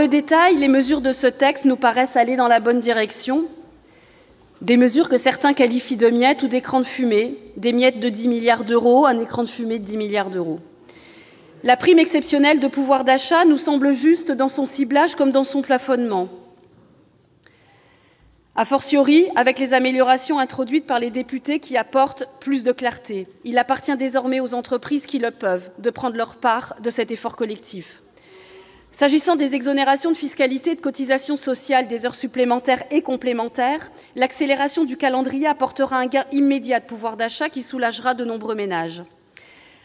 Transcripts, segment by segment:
le détail, les mesures de ce texte nous paraissent aller dans la bonne direction. Des mesures que certains qualifient de miettes ou d'écrans de fumée, des miettes de 10 milliards d'euros, un écran de fumée de 10 milliards d'euros. La prime exceptionnelle de pouvoir d'achat nous semble juste dans son ciblage comme dans son plafonnement. A fortiori, avec les améliorations introduites par les députés qui apportent plus de clarté. Il appartient désormais aux entreprises qui le peuvent de prendre leur part de cet effort collectif. S'agissant des exonérations de fiscalité et de cotisations sociales des heures supplémentaires et complémentaires, l'accélération du calendrier apportera un gain immédiat de pouvoir d'achat qui soulagera de nombreux ménages.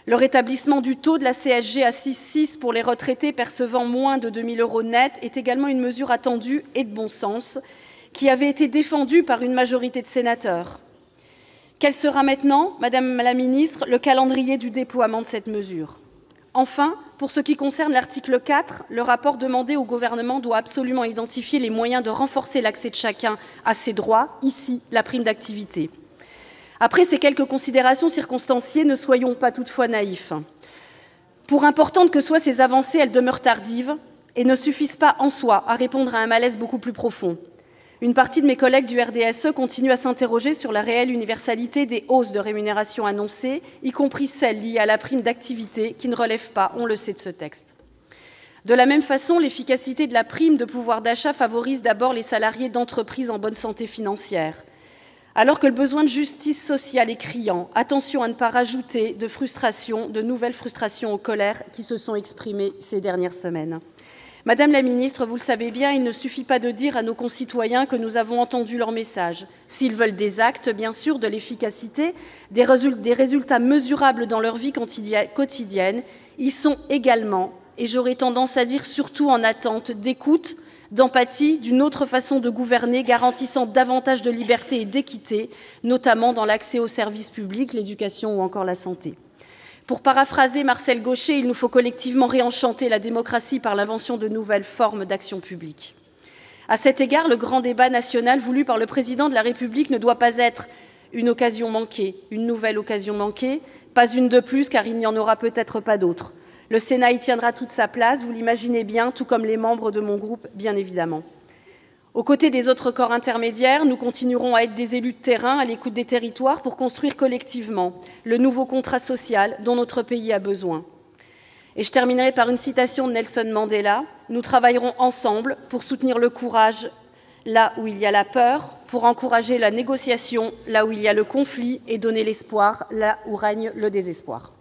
Le rétablissement du taux de la CSG à 6,6 pour les retraités percevant moins de 2 000 € net est également une mesure attendue et de bon sens, qui avait été défendue par une majorité de sénateurs. Quel sera maintenant, Madame la Ministre, le calendrier du déploiement de cette mesure ? Enfin, pour ce qui concerne l'article 4, le rapport demandé au Gouvernement doit absolument identifier les moyens de renforcer l'accès de chacun à ses droits, ici la prime d'activité. Après ces quelques considérations circonstanciées, ne soyons pas toutefois naïfs. Pour importantes que soient ces avancées, elles demeurent tardives et ne suffisent pas en soi à répondre à un malaise beaucoup plus profond. Une partie de mes collègues du RDSE continue à s'interroger sur la réelle universalité des hausses de rémunération annoncées, y compris celles liées à la prime d'activité, qui ne relèvent pas, on le sait, de ce texte. De la même façon, l'efficacité de la prime de pouvoir d'achat favorise d'abord les salariés d'entreprises en bonne santé financière. Alors que le besoin de justice sociale est criant, attention à ne pas rajouter de nouvelles frustrations aux colères qui se sont exprimées ces dernières semaines. Madame la ministre, vous le savez bien, il ne suffit pas de dire à nos concitoyens que nous avons entendu leur message. S'ils veulent des actes, bien sûr, de l'efficacité, des résultats mesurables dans leur vie quotidienne, ils sont également, et j'aurais tendance à dire surtout en attente d'écoute, d'empathie, d'une autre façon de gouverner, garantissant davantage de liberté et d'équité, notamment dans l'accès aux services publics, l'éducation ou encore la santé. Pour paraphraser Marcel Gauchet, il nous faut collectivement réenchanter la démocratie par l'invention de nouvelles formes d'action publique. À cet égard, le grand débat national voulu par le Président de la République ne doit pas être une occasion manquée, une nouvelle occasion manquée, pas une de plus, car il n'y en aura peut-être pas d'autres. Le Sénat y tiendra toute sa place, vous l'imaginez bien, tout comme les membres de mon groupe, bien évidemment. Aux côtés des autres corps intermédiaires, nous continuerons à être des élus de terrain à l'écoute des territoires pour construire collectivement le nouveau contrat social dont notre pays a besoin. Et je terminerai par une citation de Nelson Mandela. Nous travaillerons ensemble pour soutenir le courage là où il y a la peur, pour encourager la négociation là où il y a le conflit et donner l'espoir là où règne le désespoir.